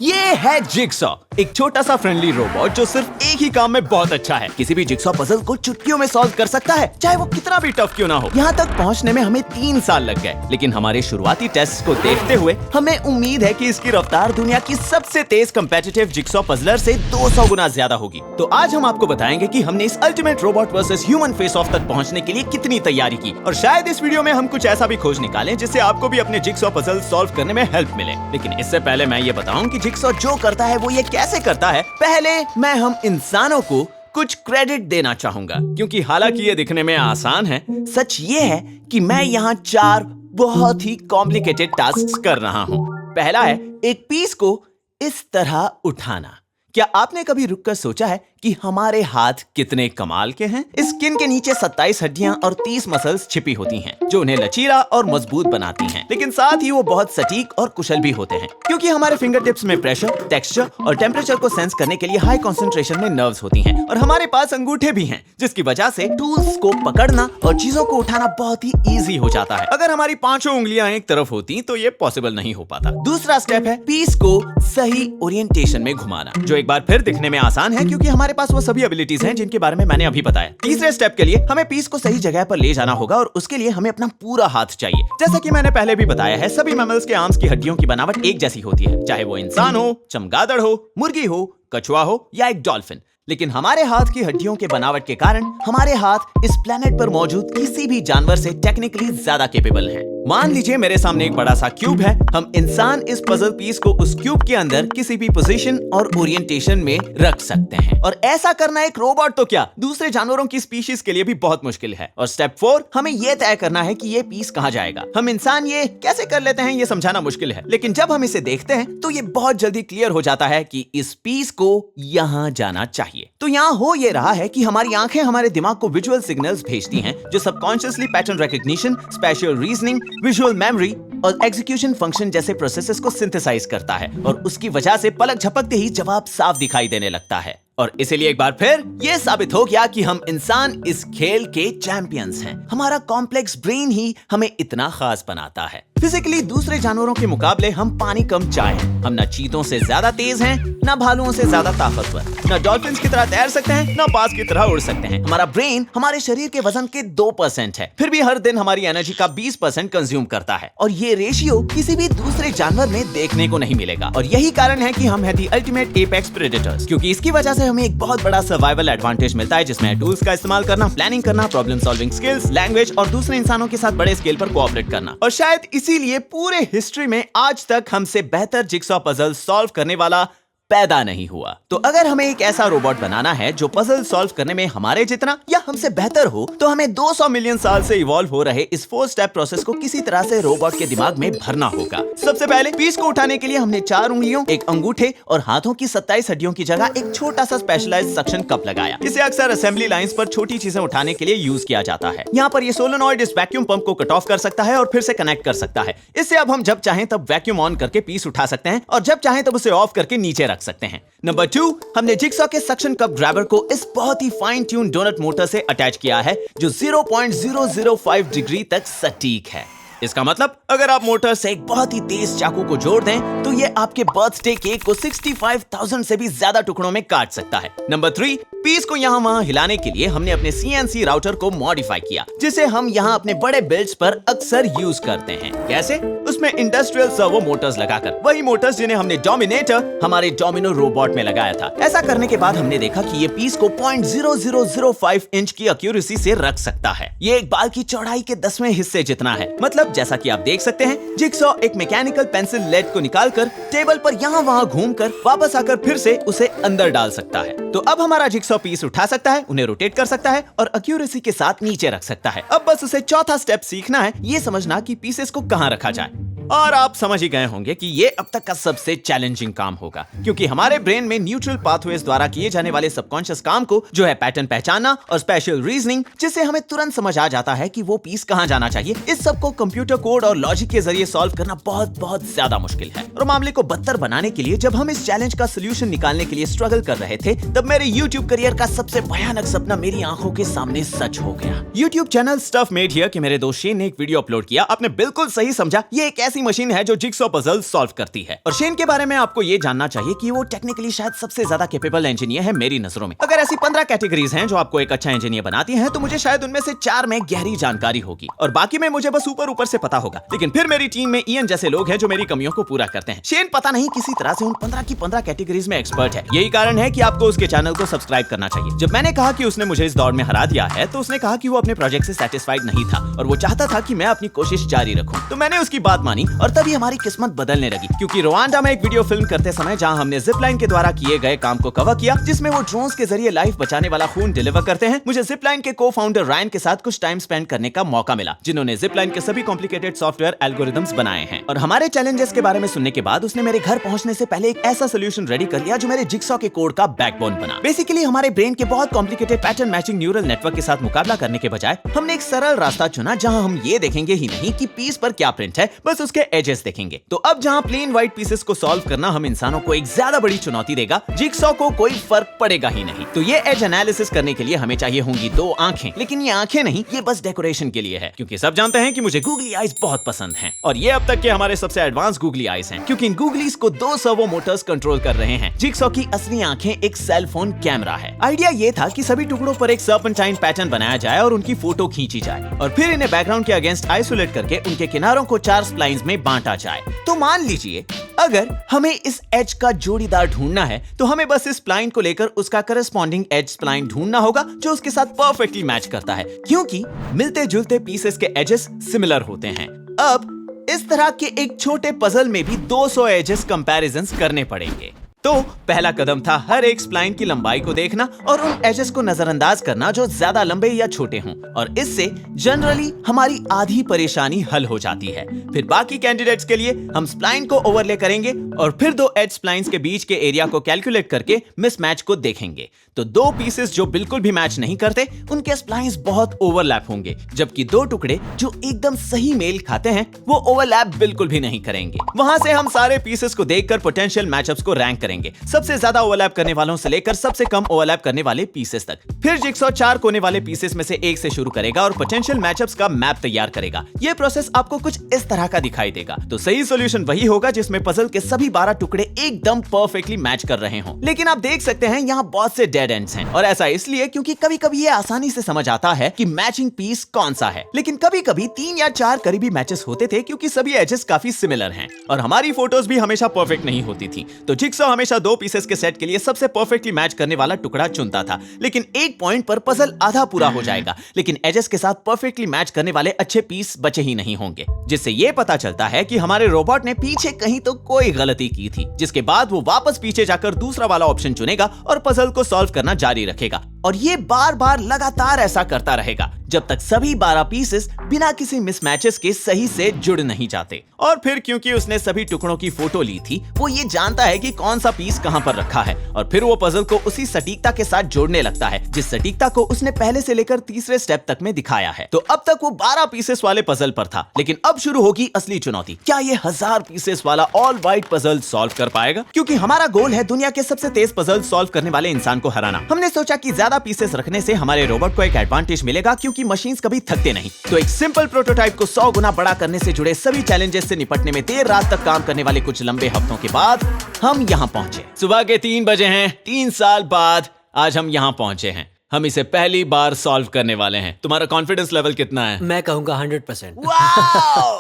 ये है जिगसॉ, एक छोटा सा फ्रेंडली रोबोट जो सिर्फ एक ही काम में बहुत अच्छा है। किसी भी जिगसॉ पजल को चुटकियों में सॉल्व कर सकता है, चाहे वो कितना भी टफ क्यों ना हो। यहाँ तक पहुँचने में हमें 3 साल लग गए, लेकिन हमारे शुरुआती टेस्ट को देखते हुए हमें उम्मीद है कि इसकी रफ्तार दुनिया की सबसे तेज कम्पेटिटिव जिगसॉ पजलर से 200 गुना ज्यादा होगी। तो आज हम आपको बताएंगे कि हमने इस ultimate robot versus human face of तक पहुँचने के लिए कितनी तैयारी की, और शायद इस वीडियो में हम कुछ ऐसा भी खोज निकालें जिससे आपको भी अपने जिगसॉ पजल सॉल्व करने में हेल्प मिले। लेकिन इससे पहले मैं ये बताऊं कि जिगसॉ जो करता है वो ये कैसे करता है। पहले मैं हम इंसानों को कुछ क्रेडिट देना चाहूंगा, क्योंकि हालांकि ये दिखने में आसान है, सच ये है कि मैं यहाँ 4 बहुत ही कॉम्प्लिकेटेड टास्क कर रहा हूँ। पहला है एक पीस को इस तरह उठाना। क्या आपने कभी रुककर सोचा है कि हमारे हाथ कितने कमाल के हैं? इस स्किन के नीचे 27 हड्डियां और 30 मसल्स छिपी होती हैं, जो उन्हें लचीला और मजबूत बनाती हैं। लेकिन साथ ही वो बहुत सटीक और कुशल भी होते हैं, क्योंकि हमारे फिंगर टिप्स में प्रेशर, टेक्सचर और टेम्परेचर को सेंस करने के लिए हाई कंसंट्रेशन में नर्व्स होती हैं। और हमारे पास अंगूठे भी हैं, जिसकी वजह से टूल्स को पकड़ना और चीजों को उठाना बहुत ही ईजी हो जाता है। अगर हमारी 5 उंगलियां एक तरफ होती तो ये पॉसिबल नहीं हो पाता। दूसरा स्टेप है पीस को सही ओरिएंटेशन में घुमाना, जो एक बार फिर दिखने में आसान है, क्योंकि हमारे पास वो सभी एबिलिटीज हैं जिनके बारे में मैंने अभी बताया। तीसरे स्टेप के लिए हमें पीस को सही जगह पर ले जाना होगा, और उसके लिए हमें अपना पूरा हाथ चाहिए। जैसा कि मैंने पहले भी बताया है, सभी मैमल्स के आर्म्स की हड्डियों की बनावट एक जैसी होती है, चाहे वो इंसान हो, चमगादड़ हो, मुर्गी हो, कछुआ हो या एक डॉल्फिन। लेकिन हमारे हाथ की हड्डियों के बनावट के कारण हमारे हाथ इस प्लेनेट पर मौजूद किसी भी जानवर से टेक्निकली ज्यादा कैपेबल हैं। मान लीजिए मेरे सामने एक बड़ा सा क्यूब है। हम इंसान इस पजल पीस को उस क्यूब के अंदर किसी भी पोजीशन और ओरिएंटेशन में रख सकते हैं, और ऐसा करना एक रोबोट तो क्या, दूसरे जानवरों की स्पीशीज के लिए भी बहुत मुश्किल है। और स्टेप 4, हमें यह तय करना है कि ये पीस कहां जाएगा। हम इंसान ये कैसे कर लेते हैं ये समझाना मुश्किल है, लेकिन जब हम इसे देखते हैं तो ये बहुत जल्दी क्लियर हो जाता है कि इस पीस को यहां जाना चाहिए। तो यहाँ हो ये रहा है कि हमारी आंखें हमारे दिमाग को विजुअल सिग्नल्स भेजती हैं, जो subconsciously pattern recognition, special reasoning, visual memory और एग्जीक्यूशन फंक्शन जैसे प्रोसेसेस को सिंथेसाइज करता है, और उसकी वजह से पलक झपकते ही जवाब साफ दिखाई देने लगता है। और इसीलिए एक बार फिर ये साबित हो गया कि हम इंसान इस खेल के चैंपियंस हैं। हमारा कॉम्प्लेक्स ब्रेन ही हमें इतना खास बनाता है। फिजिकली दूसरे जानवरों के मुकाबले हम पानी कम चाय हैं। हम न चीतों से ज्यादा तेज हैं, न भालुओं से ज्यादा ताकतवर, न डॉल्फिन्स की तरह तैर सकते हैं, न बाज की तरह उड़ सकते हैं। हमारा ब्रेन हमारे शरीर के वजन के 2% है, फिर भी हर दिन हमारी एनर्जी का 20% कंज्यूम करता है, और ये रेशियो किसी भी दूसरे जानवर में देखने को नहीं मिलेगा। और यही कारण है कि हम हैं दी अल्टीमेट एपेक्स प्रेडेटर्स, क्योंकि इसकी वजह से हमें एक बहुत बड़ा सर्वाइवल एडवांटेज मिलता है, जिसमें टूल्स का इस्तेमाल करना, प्लानिंग करना, प्रॉब्लम सॉल्विंग स्किल्स, लैंग्वेज और दूसरे इंसानों के साथ बड़े स्केल पर कोऑपरेट करना। और शायद इसीलिए पूरे हिस्ट्री में आज तक हमसे बेहतर जिगसॉ पजल सॉल्व करने वाला पैदा नहीं हुआ। तो अगर हमें एक ऐसा रोबोट बनाना है जो पजल सॉल्व करने में हमारे जितना या हमसे बेहतर हो, तो हमें 200 मिलियन साल से इवॉल्व हो रहे इस 4 स्टेप प्रोसेस को किसी तरह से रोबोट के दिमाग में भरना होगा। सबसे पहले पीस को उठाने के लिए हमने 4 उंगलियों, एक अंगूठे और हाथों की 27 हड्डियों की जगह एक छोटा सा स्पेशलाइज्ड सक्शन कप लगाया। इसे अक्सर असेंबली लाइंस पर छोटी चीजें उठाने के लिए यूज किया जाता है। यहाँ पर ये सोलेनॉइड इस वैक्यूम पंप को कट ऑफ कर सकता है और फिर से कनेक्ट कर सकता है। इससे अब हम जब चाहें तब वैक्यूम ऑन करके पीस उठा सकते हैं, और जब चाहें तब उसे ऑफ करके नीचे रख सकते हैं। नंबर 2, हमने जिगसॉ के सक्शन कप ग्रैबर को इस बहुत ही फाइन ट्यून डोनट मोटर से अटैच किया है, जो 0.005 डिग्री तक सटीक है। इसका मतलब अगर आप मोटर से एक बहुत ही तेज चाकू को जोड़ दें तो ये आपके बर्थडे केक को 65,000 से भी ज्यादा टुकड़ों में काट सकता है। नंबर 3, पीस को यहाँ वहाँ हिलाने के लिए हमने अपने CNC राउटर को मॉडिफाई किया, जिसे हम यहाँ अपने बड़े बिल्ड्स पर अक्सर यूज करते हैं। कैसे? उसमें इंडस्ट्रियल सर्वो मोटर्स लगाकर, वही मोटर्स जिन्हें हमने डोमिनेटर हमारे डोमिनो रोबोट में लगाया था। ऐसा करने के बाद हमने देखा कि ये पीस को 0.0005 इंच की एक्यूरेसी से रख सकता है। ये एक बाल की चौड़ाई के 10वें हिस्से जितना है। मतलब जैसा कि आप देख सकते हैं, जिगसॉ एक मैकेनिकल पेंसिल लेड को निकालकर टेबल पर यहाँ वहाँ घूमकर वापस आकर फिर से उसे अंदर डाल सकता है। तो अब हमारा जिगसॉ पीस उठा सकता है, उन्हें रोटेट कर सकता है और एक्यूरेसी के साथ नीचे रख सकता है। अब बस उसे चौथा स्टेप सीखना है, ये समझना कि पीसेस को कहां रखा जाए। और आप समझ ही गए होंगे कि ये अब तक का सबसे चैलेंजिंग काम होगा, क्योंकि हमारे ब्रेन में न्यूट्रल पाथवेज द्वारा किए जाने वाले सबकॉन्शियस काम को, जो है पैटर्न पहचानना और स्पेशल रीजनिंग, जिससे हमें तुरंत समझ आ जाता है कि वो पीस कहां जाना चाहिए, इस सब को कंप्यूटर कोड और लॉजिक के जरिए सॉल्व करना बहुत बहुत ज्यादा मुश्किल है। और मामले को बदतर बनाने के लिए जब हम इस चैलेंज का सोल्यूशन निकालने के लिए स्ट्रगल कर रहे थे, तब मेरे यूट्यूब करियर का सबसे भयानक सपना मेरी आंखों के सामने सच हो गया। YouTube channel stuff made here के मेरे दोस्त शेन ने एक वीडियो अपलोड किया। आपने बिल्कुल सही समझा, ये एक ऐसे ऐसी मशीन है जो जिगसॉ पजल सॉल्व करती है। और शेन के बारे में आपको ये जानना चाहिए कि वो टेक्निकली शायद सबसे ज्यादा कैपेबल इंजीनियर है मेरी नजरों में। अगर ऐसी 15 कैटेगरीज हैं जो आपको एक अच्छा इंजीनियर बनाती हैं, तो मुझे शायद उनमें से 4 में गहरी जानकारी होगी और बाकी में मुझे बस ऊपर ऊपर से पता होगा। लेकिन फिर मेरी टीम में इयन जैसे लोग हैं जो मेरी कमियों को पूरा करते हैं। शेन पता नहीं किसी तरह से उन 15 की 15 कैटेगरीज में एक्सपर्ट है। यही कारण है कि आपको उसके चैनल को सब्सक्राइब करना चाहिए। जब मैंने कहा कि उसने मुझे इस दौड़ में हरा दिया है, तो उसने कहा कि वो अपने प्रोजेक्ट से सेटिस्फाइड नहीं था और वो चाहता था कि मैं अपनी कोशिश जारी रखूं। तो मैंने उसकी बात मानी और तभी हमारी किस्मत बदलने लगी, क्योंकि रवांडा में एक वीडियो फिल्म करते समय जहां हमने जिप लाइन के द्वारा किए गए काम को कवर किया, जिसमें वो ड्रोन्स के जरिए लाइफ बचाने वाला खून डिलीवर करते हैं, मुझे जिप लाइन के को फाउंडर रायन के साथ कुछ टाइम स्पेंड करने का मौका मिला, जिन्होंने जिप लाइन के सभी कॉम्प्लिकेटेड सॉफ्टवेयर एल्गोरिथम्स बनाए हैं। और हमारे चैलेंजेस के बारे में सुनने के बाद उसने मेरे घर पहुंचने से पहले एक ऐसा सोल्यूशन रेडी कर लिया जो मेरे जिगसॉ के कोड का बैकबोन बना। बेसिकली हमारे ब्रेन के बहुत complicated pattern matching neural network के साथ मुकाबला करने के बजाय हमने एक सरल रास्ता चुना, जहां हम ये देखेंगे ही नहीं कि पीस पर क्या प्रिंट है, बस उसके एजेस देखेंगे। तो अब जहां प्लेन व्हाइट पीसेस को सॉल्व करना हम इंसानों को एक ज्यादा बड़ी चुनौती देगा, जिगसॉ को कोई फर्क पड़ेगा ही नहीं। तो ये एज एनालिसिस करने के लिए हमें चाहिए होंगी 2 आंखें, लेकिन ये आंखें नहीं, ये बस डेकोरेशन के लिए है, क्योंकि सब जानते हैं कि मुझे गूगली आईज बहुत पसंद हैं। और ये अब तक के हमारे सबसे एडवांस गूगली आईज हैं, क्योंकि इन गूगलीज को 2 सर्वो मोटर्स कंट्रोल कर रहे हैं। जिगसॉ की असली आंखें एक सेल फोन कैमरा है। आइडिया ये था कि सभी टुकड़ों पर एक सर्पेंटाइन पैटर्न बनाया जाए और उनकी फोटो खींची जाए और फिर इन्हें बैकग्राउंड के अगेंस्ट आइसोलेट करके उनके किनारों को 4 स्प्लाइन्स में बांटा जाए। तो मान लीजिए अगर हमें इस एज का जोड़ीदार ढूंढना है, तो हमें बस इस स्प्लाइन को लेकर उसका करस्पॉन्डिंग एज स्प्लाइन ढूंढना होगा जो उसके साथ परफेक्टली मैच करता है, क्योंकि मिलते जुलते पीसेस के एजेस सिमिलर होते हैं। अब इस तरह के एक छोटे पजल में भी 200 एजेस कंपैरिजंस करने पड़ेंगे। तो पहला कदम था हर एक स्प्लाइन की लंबाई को देखना और उन एजेस को नजरअंदाज करना जो ज्यादा लंबे या छोटे हों, और इससे जनरली हमारी आधी परेशानी हल हो जाती है। फिर बाकी कैंडिडेट्स के लिए हम स्प्लाइन को ओवरले करेंगे और फिर 2 एज स्प्लाइंस के बीच के एरिया को कैलकुलेट करके मिसमैच को देखेंगे। तो 2 पीसेस जो बिल्कुल भी मैच नहीं करते, उनके स्प्लाइंस बहुत ओवरलैप होंगे, जबकि 2 टुकड़े जो एकदम सही मेल खाते हैं वो ओवरलैप बिल्कुल भी नहीं करेंगे। वहां से हम सारे पीसेस को देखकर पोटेंशियल मैचअप्स को रैंक करेंगे, सबसे ज्यादा ओवरलैप करने वालों से लेकर सबसे कम ओवरलैप करने वाले पीसेस तक। फिर जिगसॉ 4 कोने वाले पीसेस में से एक से शुरू करेगा और पोटेंशियल मैचअप्स का मैप तैयार करेगा। यह प्रोसेस आपको कुछ इस तरह का दिखाई देगा। तो सही सॉल्यूशन वही होगा जिसमें पजल के सभी 12 टुकड़े एकदम परफेक्टली मैच कर रहे हों। लेकिन आप देख सकते हैं यहाँ बहुत से डेड एंड्स हैं, और ऐसा इसलिए क्योंकि कभी-कभी ये आसानी से समझ आता है कि मैचिंग पीस कौन सा है, लेकिन कभी-कभी 3 या 4 करीबी मैचेस होते थे क्योंकि सभी एजेस काफी सिमिलर हैं और हमारी फोटोज भी हमेशा परफेक्ट नहीं होती थी। तो जिगसॉ हमेशा 2 पीसेस के सेट के लिए सबसे परफेक्टली मैच करने वाला टुकड़ा चुनता था, लेकिन एक पॉइंट पर पजल आधा पूरा हो जाएगा, लेकिन एजेस के साथ परफेक्टली मैच करने वाले अच्छे पीस बचे ही नहीं होंगे, जिससे यह पता चलता है कि हमारे रोबोट ने पीछे कहीं तो कोई गलती की थी। जिसके बाद वो वापस पीछे जाकर दूसरा वाला ऑप्शन चुनेगा और पजल को सॉल्व करना जारी रखेगा, और ये बार-बार लगातार ऐसा करता रहेगा जब तक सभी 12 पीसेस बिना किसी मिसमैचेस के सही से जुड़ नहीं जाते। और फिर क्योंकि उसने सभी टुकड़ों की फोटो ली थी, वो ये जानता है कि कौन सा पीस कहां पर रखा है, और फिर वो पजल को उसी सटीकता के साथ जोड़ने लगता है जिस सटीकता को उसने पहले से लेकर तीसरे स्टेप तक में दिखाया है। तो अब तक वो 12 पीसेस वाले पजल पर था, लेकिन अब शुरू होगी असली चुनौती। क्या ये 1000 पीसेस वाला ऑल वाइट पजल सॉल्व कर पाएगा? क्योंकि हमारा गोल है दुनिया के सबसे तेज पजल सॉल्व करने वाले इंसान को हराना। हमने सोचा कि ज्यादा पीसेस रखने से हमारे रोबोट को एक एडवांटेज मिलेगा, क्योंकि मशीन्स कभी थकते नहीं। तो एक सिंपल प्रोटोटाइप को 100 गुना बड़ा करने से जुड़े सभी चैलेंजेस से निपटने में देर रात तक काम करने वाले कुछ लंबे हफ्तों के बाद हम यहाँ पहुंचे। सुबह के 3 बजे हैं। 3 साल बाद आज हम यहाँ पहुंचे हैं। हम इसे पहली बार सॉल्व करने वाले हैं। तुम्हारा कॉन्फिडेंस लेवल कितना है? मैं कहूंगा 100%।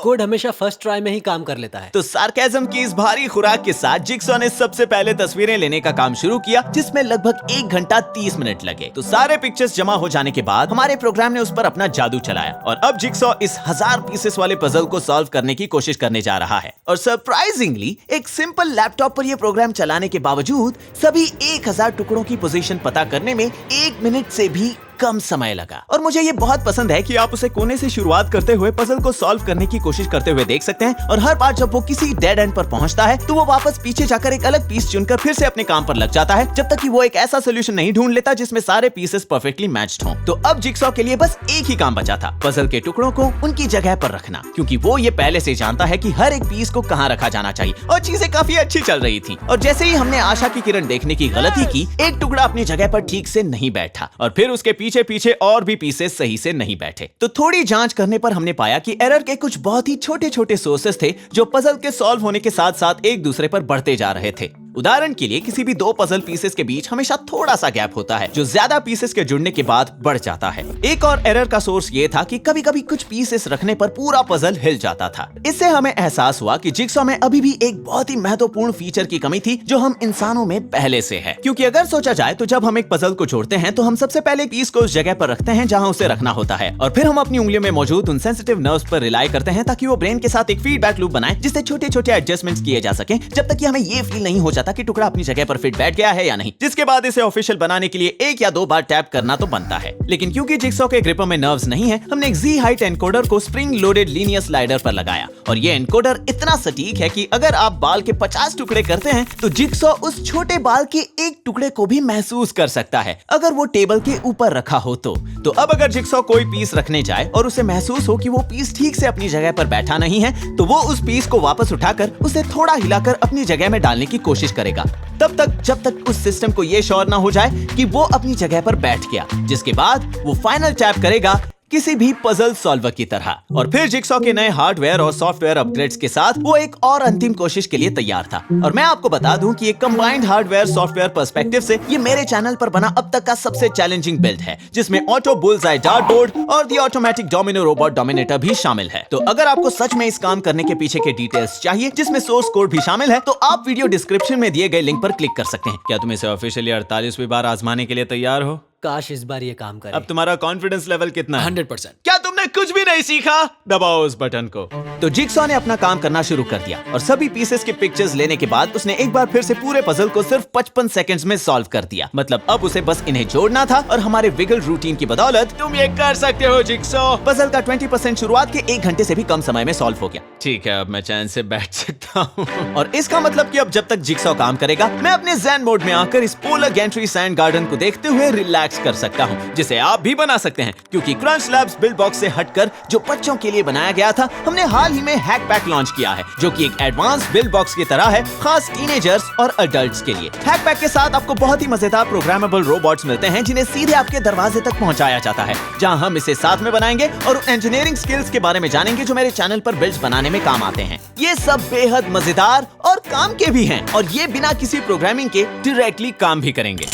कोड हमेशा फर्स्ट ट्राई में ही काम कर लेता है। तो सार्केज्म की इस भारी खुराक के साथ जिगसॉ ने सबसे पहले तस्वीरें लेने का काम शुरू किया, जिसमें लगभग 1 घंटा 30 मिनट लगे। तो सारे पिक्चर्स जमा हो जाने के बाद हमारे प्रोग्राम ने उस पर अपना जादू चलाया, और अब जिगसॉ इस 1000 पीसेस वाले पजल को सॉल्व करने की कोशिश करने जा रहा है। और सरप्राइजिंगली एक सिंपल लैपटॉप पर यह प्रोग्राम चलाने के बावजूद सभी 1000 टुकड़ों की पोजीशन पता करने में 1 मिनट से भी कम समय लगा। और मुझे ये बहुत पसंद है कि आप उसे कोने से शुरुआत करते हुए पजल को सॉल्व करने की कोशिश करते हुए देख सकते हैं, और हर बार जब वो किसी डेड एंड पर पहुंचता है तो वो वापस पीछे जाकर एक अलग पीस चुनकर फिर से अपने काम पर लग जाता है, जब तक कि वो एक ऐसा सोल्यूशन नहीं ढूंढ लेता जिसमें सारे पीसेस परफेक्टली मैच्ड हों। तो अब जिगसॉ के लिए बस एक ही काम बचा था, पजल के टुकड़ों को उनकी जगह पर रखना, क्योंकि वो ये पहले से जानता है कि हर एक पीस को कहां रखा जाना चाहिए। और चीजें काफी अच्छी चल रही थी, और जैसे ही हमने आशा की किरण देखने की गलती की, एक टुकड़ा अपनी जगह पर ठीक से नहीं बैठा, और फिर उसके पीछे पीछे और भी पीसेस सही से नहीं बैठे। तो थोड़ी जांच करने पर हमने पाया कि एरर के कुछ बहुत ही छोटे छोटे सोर्सेस थे जो पजल के सॉल्व होने के साथ साथ एक दूसरे पर बढ़ते जा रहे थे। उदाहरण के लिए किसी भी दो पजल पीसेस के बीच हमेशा थोड़ा सा गैप होता है जो ज्यादा पीसेस के जुड़ने के बाद बढ़ जाता है। एक और एरर का सोर्स ये था कि कभी कभी कुछ पीसेस रखने पर पूरा पजल हिल जाता था। इससे हमें एहसास हुआ कि जिगसॉ में अभी भी एक बहुत ही महत्वपूर्ण फीचर की कमी थी जो हम इंसानों में पहले से है। क्योंकि अगर सोचा जाए तो जब हम एक पजल को जोड़ते हैं तो हम सबसे पहले पीस को उस जगह पर रखते हैं जहां उसे रखना होता है और फिर हम अपनी उंगलियों में मौजूद उन सेंसिटिव नर्व्स पर रिलाई करते हैं ताकि वो ब्रेन के साथ एक फीडबैक लूप बनाए जिससे छोटे छोटे एडजस्टमेंट्स किए जा सके जब तक कि हमें ये फील नहीं हो जाता कि टुकड़ा अपनी जगह पर फिट बैठ गया है या नहीं। जिसके बाद इसे ऑफिशियल बनाने के लिए एक या दो बार टैप करना तो बनता है। लेकिन क्योंकि जिगसॉ के ग्रिपर में नर्व्स नहीं है, हमने एक जी हाइट एनकोडर को स्प्रिंग लोडेड लीनियर स्लाइडर पर लगाया और ये एनकोडर इतना सटीक है कि अगर आप बाल के 50 टुकड़े करते हैं तो जिगसॉ उस छोटे बाल के एक टुकड़े को भी महसूस कर सकता है अगर वो टेबल के ऊपर रखा हो तो अब अगर जिगसॉ कोई पीस रखने जाए और उसे महसूस हो कि वो पीस ठीक से अपनी जगह पर बैठा नहीं है तो वो उस पीस को वापस उठाकर उसे थोड़ा हिलाकर अपनी जगह में डालने की कोशिश करेगा तब तक जब तक उस सिस्टम को ये श्योर ना हो जाए कि वो अपनी जगह पर बैठ गया, जिसके बाद वो फाइनल टैप करेगा किसी भी पजल सॉल्वर की तरह। और फिर जिगसॉ के नए हार्डवेयर और सॉफ्टवेयर अपग्रेड्स के साथ वो एक और अंतिम कोशिश के लिए तैयार था। और मैं आपको बता दूं कि एक कंबाइंड हार्डवेयर सॉफ्टवेयर पर्सपेक्टिव से ये मेरे चैनल पर बना अब तक का सबसे चैलेंजिंग बिल्ड है जिसमें ऑटो बुल्सआई डार्ट बोर्ड और the automatic domino robot dominator भी शामिल है। तो अगर आपको सच में इस काम करने के पीछे के डिटेल्स चाहिए जिसमें सोर्स कोड भी शामिल है तो आप वीडियो डिस्क्रिप्शन में दिए गए लिंक पर क्लिक कर सकते हैं। क्या तुम इसे ऑफिशियली 48वीं बार आजमाने के लिए तैयार हो? काश इस बार ये काम करे। अब तुम्हारा कॉन्फिडेंस लेवल कितना है? 100%। क्या तुमने कुछ भी नहीं सीखा? दबाओ उस बटन को। तो जिगसॉ ने अपना काम करना शुरू कर दिया और सभी पीसेस के पिक्चर्स लेने के बाद उसने एक बार फिर से पूरे पजल को सिर्फ 55 सेकंड्स में सॉल्व कर दिया। मतलब अब उसे बस इन्हें जोड़ना था और हमारे विगल रूटीन की बदौलत तुम ये कर सकते हो जिगसॉ। पजल का 20% शुरुआत के 1 घंटे से भी कम समय में सॉल्व हो गया। ठीक है, अब मैं चैन से बैठ सकता हूँ। और इसका मतलब कि अब जब तक जिगसॉ काम करेगा मैं अपने ज़ेन मोड में आकर इस पोलर गैंट्री सैंड गार्डन को देखते हुए रिलैक्स कर सकता हूँ जिसे आप भी बना सकते हैं। क्योंकि क्रंच लैब्स बिल्ड बॉक्स से हटकर जो बच्चों के लिए बनाया गया था हमने हाल ही में हैक पैक लॉन्च किया है जो कि एक एडवांस बिल्ड बॉक्स की तरह है खास टीनेजर्स और अडल्ट्स के लिए। हैक पैक के साथ आपको बहुत ही मजेदार प्रोग्रामेबल रोबोट्स मिलते हैं जिन्हें सीधे आपके दरवाजे तक पहुंचाया जाता है जहां हम इसे साथ में बनाएंगे और इंजीनियरिंग स्किल्स के बारे में जानेंगे जो मेरे चैनल पर बिल्ड्स बनाने में काम आते हैं। ये सब बेहद मजेदार और काम के भी हैं और ये बिना किसी प्रोग्रामिंग के डायरेक्टली काम भी करेंगे।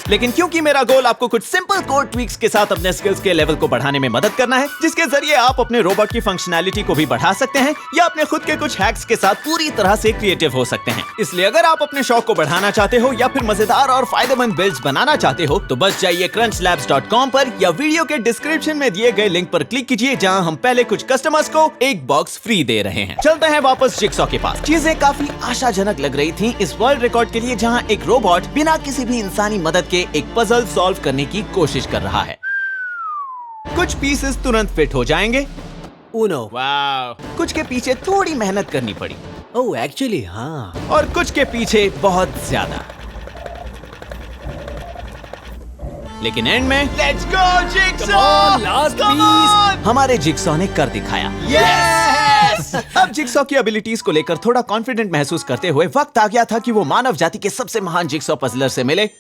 लेकिन क्योंकि मेरा गोल आपको कुछ सिंपल कोड ट्वीक्स के साथ अपने स्किल्स के लेवल को बढ़ाने में मदद करना है जिसके जरिए आप अपने रोबोट की फंक्शनैलिटी को भी बढ़ा सकते हैं या अपने खुद के कुछ हैक्स के साथ पूरी तरह से क्रिएटिव हो सकते हैं। इसलिए अगर आप अपने शौक को बढ़ाना चाहते हो या फिर मजेदार और फायदेमंद बिल्ड्स बनाना चाहते हो तो बस जाइए crunchlabs.com पर या वीडियो के डिस्क्रिप्शन में दिए गए लिंक पर क्लिक कीजिए जहां हम पहले कुछ कस्टमर्स को एक बॉक्स फ्री दे रहे हैं। चलते हैं वापस जिगसॉ के पास। चीजें काफी आशाजनक लग रही थी इस वर्ल्ड रिकॉर्ड के लिए जहां एक रोबोट बिना किसी भी इंसानी मदद के एक पजल सॉल्व करने की कोशिश कर रहा है। कुछ पीसेस तुरंत फिट हो जाएंगे। Uno। वाव। कुछ के पीछे थोड़ी मेहनत करनी पड़ी। ओह एक्चुअली हाँ। और कुछ के पीछे बहुत ज्यादा। लेकिन एंड में let's go jigsaw, last piece. हमारे जिगसॉ ने कर दिखाया। यस! अब जिगसॉ की एबिलिटीज को लेकर थोड़ा कॉन्फिडेंट महसूस करते हुए वक्त आ गया था कि वो मानव जाति के सबसे महान जिगसॉ पजलर से मिले।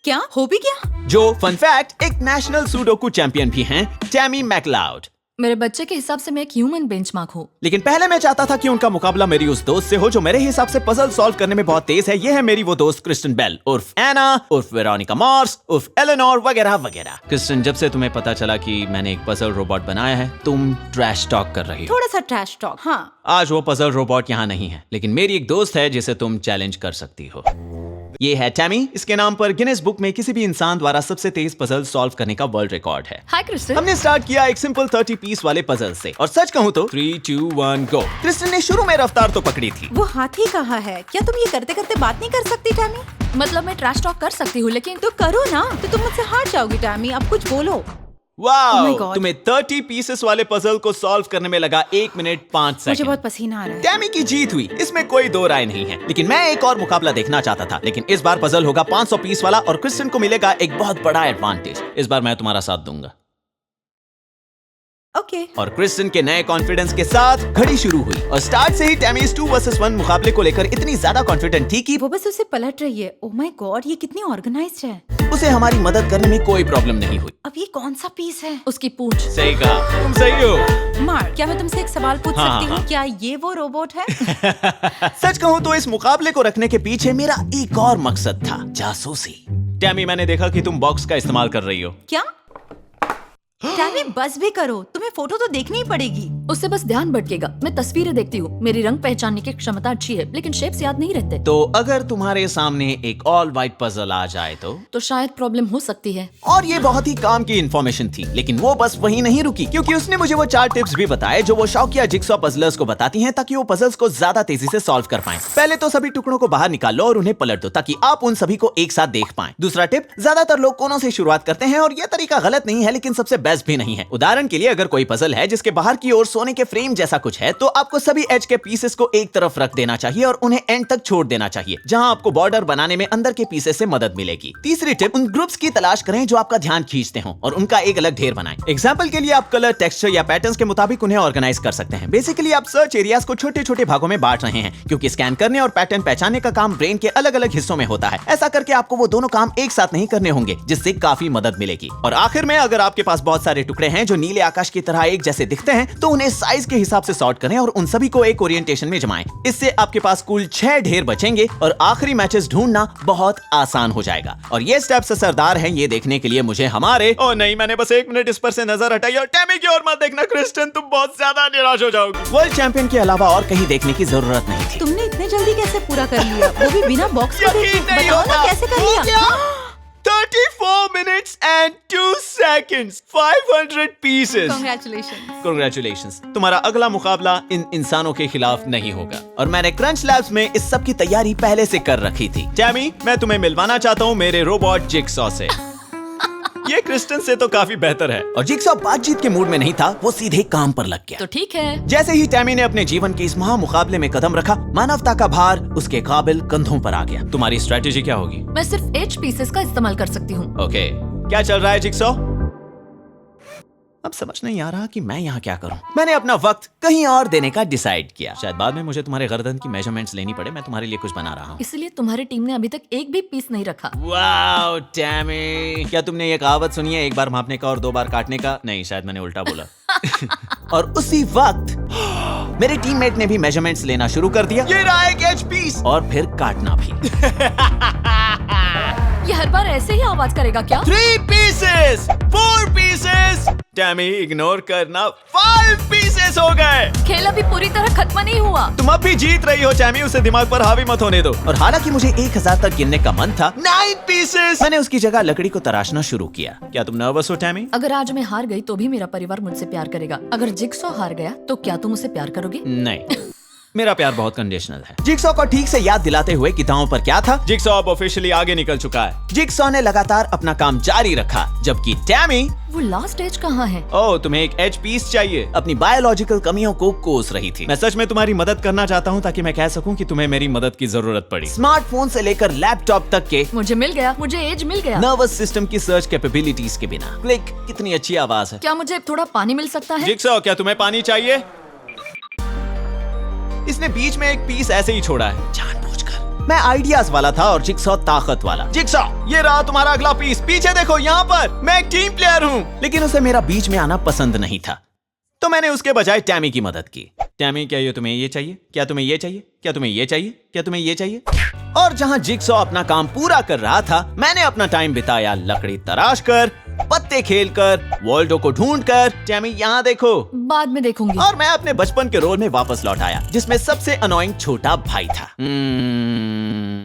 क्या हो भी गया? जो फन फैक्ट एक नेशनल सुडोकू चैंपियन भी हैं, टैमी मैकलाउड। मेरे बच्चे के हिसाब से मैं एक ह्यूमन बेंचमार्क हूँ। लेकिन पहले मैं चाहता था कि उनका मुकाबला मेरी उस दोस्त से हो जो मेरे हिसाब से पजल सॉल्व करने में बहुत तेज है। ये है मेरी वो दोस्त क्रिस्टन बेल उर्फ एना उर्फ वेरोनिका मार्स उर्फ एलेनोर वगैरह वगैरह। क्रिस्टन, जब से तुम्हें पता चला कि मैंने एक पजल रोबोट बनाया है तुम ट्रैश टॉक कर रही हो। थोड़ा सा ट्रैश टॉक। हाँ, आज वो पजल रोबोट यहाँ नहीं है लेकिन मेरी एक दोस्त है जिसे तुम चैलेंज कर सकती हो। ये है टैमी। इसके नाम पर गिनेस बुक में किसी भी इंसान द्वारा सबसे तेज पजल सॉल्व करने का वर्ल्ड रिकॉर्ड है। हाय क्रिस्टन। हमने स्टार्ट किया एक सिंपल 30 पीस वाले पजल से और सच कहूँ तो 3, 2, 1 गो। क्रिस्टन ने शुरू में रफ्तार तो पकड़ी थी। वो हाथी कहाँ है? क्या तुम ये करते करते बात नहीं कर सकती टैमी? मतलब मैं ट्रैश टॉक कर सकती हूँ लेकिन तो करो ना, तो तुम मुझसे हार जाओगी टैमी। अब कुछ बोलो। वाओ! Oh my God! तुम्हें 30 पीसेस वाले पजल को सॉल्व करने में लगा 1 मिनट 5 सेकंड। मुझे बहुत पसीना आ रहा है। टैमी की जीत हुई, इसमें कोई दो राय नहीं है। लेकिन मैं एक और मुकाबला देखना चाहता था। लेकिन इस बार पजल होगा 500 पीस वाला और क्रिस्टन को मिलेगा एक बहुत बड़ा एडवांटेज। इस बार मैं तुम्हारा साथ दूंगा। ओके। और क्रिस्टन के नए कॉन्फिडेंस के साथ घड़ी शुरू हुई और स्टार्ट से ही टैमी इस 2 वर्सेस 1 मुकाबले को लेकर इतनी ज्यादा कॉन्फिडेंट थी कि वो बस उसे पलट रही है। ओह माय गॉड, ये कितनी ऑर्गेनाइज्ड है। उसे हमारी मदद करने में कोई प्रॉब्लम नहीं हुई। अब ये कौन सा पीस है? उसकी पूंछ। सही कहा, तुम सही हो। मार्क, क्या मैं तुमसे एक सवाल पूछ हाँ, सकती हूँ? हाँ। क्या ये वो रोबोट है? सच कहूँ तो इस मुकाबले को रखने के पीछे मेरा एक और मकसद था, जासूसी। टैमी, मैंने देखा कि तुम बॉक्स का इस्तेमाल कर रही हो। क्या? टैमी, बस भी करो, तुम्हें फोटो तो देखनी ही पड़ेगी। उससे बस ध्यान भटकेगा। मैं तस्वीरें देखती हूँ, मेरी रंग पहचानने की क्षमता अच्छी है, लेकिन शेप्स याद नहीं रहते। तो अगर तुम्हारे सामने एक ऑल वाइट पजल आ जाए तो शायद प्रॉब्लम हो सकती है। और ये बहुत ही काम की इन्फॉर्मेशन थी, लेकिन वो बस वहीं नहीं रुकी, क्योंकि उसने मुझे वो 4 टिप्स भी बताए जो वो शौकिया जिक्सॉ पजलर्स को बताती हैं, ताकि वो पजल्स को ज्यादा तेजी से सॉल्व कर पाएं। पहले तो सभी टुकड़ों को बाहर निकाल लो और उन्हें पलट दो, ताकि आप उन सभी को एक साथ देख पाएं। दूसरा टिप, ज्यादातर लोग कोनों से शुरुआत करते हैं और ये तरीका गलत नहीं है, लेकिन सबसे बेस्ट भी नहीं है। उदाहरण के लिए, अगर कोई पजल है जिसके बाहर की ओर सोने के फ्रेम जैसा कुछ है, तो आपको सभी एज के पीसेस को एक तरफ रख देना चाहिए और उन्हें एंड तक छोड़ देना चाहिए, जहां आपको बॉर्डर बनाने में अंदर के पीसेस से मदद मिलेगी। तीसरी टिप, उन ग्रुप्स की तलाश करें जो आपका ध्यान खींचते हो और उनका एक अलग ढेर बनाएं। एग्जांपल के लिए, आप कलर, टेक्सचर या पैटर्न्स के मुताबिक उन्हें ऑर्गेनाइज कर सकते हैं। बेसिकली आप सर्च एरियाज को छोटे छोटे भागों में बांट रहे हैं, क्योंकि स्कैन करने और पैटर्न पहचानने का काम ब्रेन के अलग अलग हिस्सों में होता है। ऐसा करके आपको वो दोनों काम एक साथ नहीं करने होंगे, जिससे काफी मदद मिलेगी। और आखिर में, अगर आपके पास बहुत सारे टुकड़े हैं जो नीले आकाश की तरह एक जैसे दिखते हैं, तो उन्हें साइज के हिसाब से सॉर्ट करें और उन सभी को एक ओरिएंटेशन में जमाएं। इससे आपके पास कुल 6 ढेर बचेंगे और आखिरी मैचेस ढूंढना बहुत आसान हो जाएगा। और ये स्टेप्स असरदार हैं, ये देखने के लिए मुझे हमारे नहीं, मैंने बस 1 मिनट इस पर से नजर हटाई और टैमी की ओर मत देखना क्रिस्टन, तुम बहुत ज्यादा निराश हो जाओगे। वर्ल्ड चैंपियन के अलावा और कहीं देखने की जरूरत नहीं थी। तुमने इतने जल्दी कैसे पूरा कर लिया, वो भी बिना बॉक्स को देखे? यकीन नहीं बताओ ना, होता। कैसे कर हो लिया? गया? 34 minutes and 2 seconds, 500 pieces. Congratulations. Congratulations. तुम्हारा अगला मुकाबला इन इंसानों के खिलाफ नहीं होगा, और मैंने क्रंच लैब्स में इस सब की तैयारी पहले से कर रखी थी। टैमी, मैं तुम्हें मिलवाना चाहता हूँ मेरे रोबोट जिक्सॉ से। ये क्रिस्टन से तो काफी बेहतर है। और जिक्सॉ बातचीत के मूड में नहीं था, वो सीधे काम पर लग गया। तो ठीक है। जैसे ही टैमी ने अपने जीवन के इस महामुकाबले में कदम रखा, मानवता का भार उसके काबिल कंधों पर आ गया। तुम्हारी स्ट्रेटेजी क्या होगी? मैं सिर्फ एज पीसेस का इस्तेमाल कर सकती हूँ। ओके, क्या चल रहा है जिक्सॉ? अब समझ नहीं आ रहा कि मैं यहाँ क्या करूँ। मैंने अपना वक्त कहीं और देने का डिसाइड किया। शायद बाद में मुझे तुम्हारे गर्दन की मेजरमेंट्स लेनी पड़े। मैं तुम्हारे लिए कुछ बना रहा हूँ। इसलिए तुम्हारी टीम ने अभी तक एक भी पीस नहीं रखा। वाओ टैमी, क्या तुमने ये कहावत सुनी है, एक बार मापने का और 2 बार काटने का? नहीं, शायद मैंने उल्टा बोला। और उसी वक्त मेरे टीममेट ने भी मेजरमेंट्स लेना शुरू कर दिया। ये रहा एक एज पीस, और फिर काटना भी। ये हर बार ऐसे ही आवाज करेगा क्या? 3 pieces, 4 pieces। टैमी, इग्नोर करना, 5 pieces हो गए। खेल अभी पूरी तरह खत्म नहीं हुआ। तुम अब भी जीत रही हो टैमी, उसे दिमाग पर हावी मत होने दो। और हालांकि मुझे 1000 तक गिनने का मन था, 9 pieces। मैंने उसकी जगह लकड़ी को तराशना शुरू किया। क्या तुम नर्वस हो टैमी? अगर आज मैं हार गई तो भी मेरा परिवार मुझसे प्यार करेगा। अगर जिक्सॉ हार गया तो क्या तुम उसे प्यार करोगे? नहीं, मेरा प्यार बहुत कंडीशनल है। जिक्सॉ को ठीक से याद दिलाते हुए कि दांव पर क्या था, जिक्सॉ अब ऑफिशियली आगे निकल चुका है। जिक्सॉ ने लगातार अपना काम जारी रखा, जबकि टैमी, वो लास्ट एज कहाँ है? ओह, तुम्हें एक एज पीस चाहिए, अपनी बायोलॉजिकल कमियों को कोस रही थी। मैं सच में तुम्हारी मदद करना चाहता हूँ, ताकि मैं कह सकूं कि तुम्हें मेरी मदद की जरूरत पड़ी। स्मार्टफोन से लेकर लैपटॉप तक के, मुझे मिल गया, मुझे एज मिल गया। नर्वस सिस्टम की सर्च कैपेबिलिटीज के बिना। क्लिक, कितनी अच्छी आवाज है। क्या मुझे थोड़ा पानी मिल सकता है? जिक्सॉ, क्या तुम्हें पानी चाहिए? इसने बीच में एक पीस ऐसे ही छोड़ा है, जानबूझकर। मैं आइडियाज वाला था और जिक्सॉ ताकत वाला। जिक्सॉ, ये रहा तुम्हारा अगला पीस। पीछे देखो, यहाँ पर मैं एक टीम प्लेयर हूँ। लेकिन उसे मेरा बीच में आना पसंद नहीं था, तो मैंने उसके बजाय टैमी की मदद की। टैमी, क्या ये तुम्हें ये चाहिए? क्या तुम्हें ये चाहिए? क्या तुम्हें ये चाहिए? क्या तुम्हें ये चाहिए? और जहाँ जिक्सॉ अपना काम पूरा कर रहा था, मैंने अपना टाइम बिताया लकड़ी तराश कर, पत्ते खेलकर, वॉल्डो को ढूंढकर। टैमी, यहाँ देखो। बाद में देखूंगी। और मैं अपने बचपन के रोल में वापस लौट आया, जिसमें सबसे अनोइंग छोटा भाई था।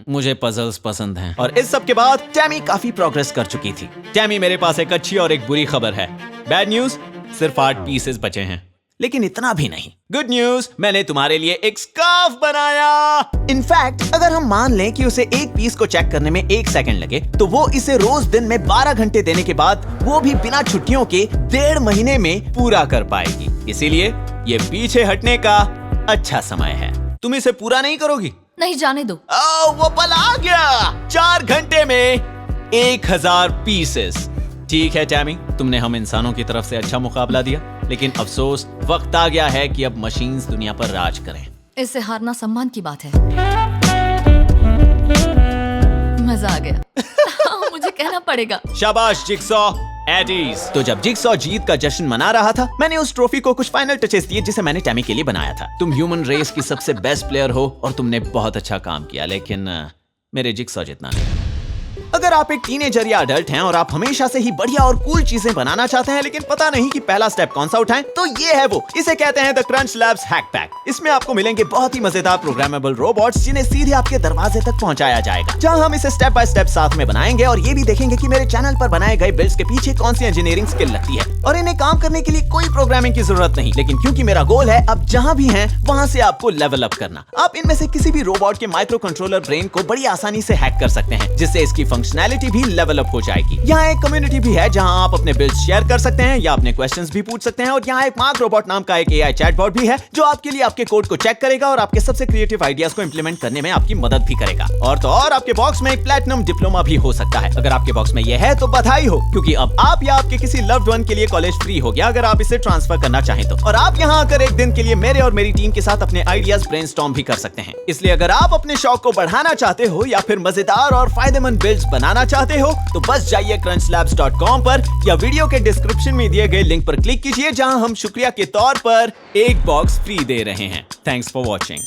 मुझे पजल्स पसंद हैं। और इस सब के बाद टैमी काफी प्रोग्रेस कर चुकी थी। टैमी, मेरे पास एक अच्छी और एक बुरी खबर है। बैड न्यूज, सिर्फ 8 पीसेस बचे हैं। लेकिन इतना भी नहीं। गुड न्यूज, मैंने तुम्हारे लिए एक स्कार्फ बनाया। इनफैक्ट, अगर हम मान लें कि उसे एक पीस को चेक करने में 1 सेकंड लगे, तो वो इसे रोज दिन में 12 घंटे देने के बाद, वो भी बिना छुट्टियों के, 1.5 महीने में पूरा कर पाएगी। इसीलिए ये पीछे हटने का अच्छा समय है। तुम इसे पूरा नहीं करोगी? नहीं, जाने दो। वो पल आ गया। 4 घंटे में 1000 पीसेस। ठीक है टैमी, तुमने हम इंसानों की तरफ से अच्छा मुकाबला दिया, लेकिन अफसोस, वक्त आ गया है कि अब मशीन्स दुनिया पर राज करें। इससे हारना सम्मान की बात है। मजा आ गया। मुझे कहना पड़ेगा। हारेगा। शाबाश जिक्सॉ। एडीज। तो जब जिक्सॉ जीत का जश्न मना रहा था, मैंने उस ट्रॉफी को कुछ फाइनल टचेस दिए जिसे मैंने टैमी के लिए बनाया था। तुम ह्यूमन रेस की सबसे बेस्ट प्लेयर हो और तुमने बहुत अच्छा काम किया, लेकिन मेरे जिक्सॉ जितना नहीं। अगर आप एक टीनेजर या अडल्ट हैं और आप हमेशा से ही बढ़िया और कूल चीजें बनाना चाहते हैं लेकिन पता नहीं कि पहला स्टेप कौन सा उठाएं, तो ये है वो। इसे कहते हैं the crunch labs hack pack. इसमें आपको मिलेंगे बहुत ही मजेदार प्रोग्रामेबल रोबोट्स जिन्हें सीधे आपके दरवाजे तक पहुंचाया जाएगा, जहां हम इसे स्टेप बाय स्टेप साथ में बनाएंगे और ये भी देखेंगे कि मेरे चैनल पर बनाए गए बिल्ड्स के पीछे कौन सी इंजीनियरिंग स्किल लगती है। और इन्हें काम करने के लिए कोई प्रोग्रामिंग की जरूरत नहीं, लेकिन क्योंकि मेरा गोल है अब जहां भी हैं वहां से आपको लेवल अप करना। आप इनमें से किसी भी रोबोट के माइक्रो कंट्रोलर ब्रेन को बड़ी आसानी से हैक कर सकते हैं, जिससे इसकी फंक्शनैलिटी भी लेवल अप हो जाएगी। यहाँ एक कम्युनिटी भी है जहाँ आप अपने बिल्ड्स शेयर कर सकते हैं या अपने क्वेश्चंस भी पूछ सकते हैं, और यहाँ एक मार्क रोबोट नाम का एक एआई चैटबॉट भी है जो आपके लिए आपके कोड को चेक करेगा और आपके सबसे क्रिएटिव आइडियाज को इंप्लीमेंट करने में आपकी मदद भी करेगा। और तो और आपके बॉक्स में एक प्लैटिनम डिप्लोमा भी हो सकता है। अगर आपके बॉक्स में यह है तो बधाई हो, क्योंकि अब आप या आपके किसी लव्ड वन के लिए कॉलेज फ्री हो गया अगर आप इसे ट्रांसफर करना चाहें तो। और आप यहाँ आकर एक दिन के लिए मेरे और मेरी टीम के साथ अपने आइडियाज ब्रेनस्टॉर्म भी कर सकते हैं। इसलिए अगर आप अपने शौक को बढ़ाना चाहते हो या फिर मजेदार और फायदेमंद बिल्ड्स बनाना चाहते हो तो बस जाइए crunchlabs.com पर या वीडियो के डिस्क्रिप्शन में दिए गए लिंक पर क्लिक कीजिए, जहां हम शुक्रिया के तौर पर एक बॉक्स फ्री दे रहे हैं। Thanks for watching.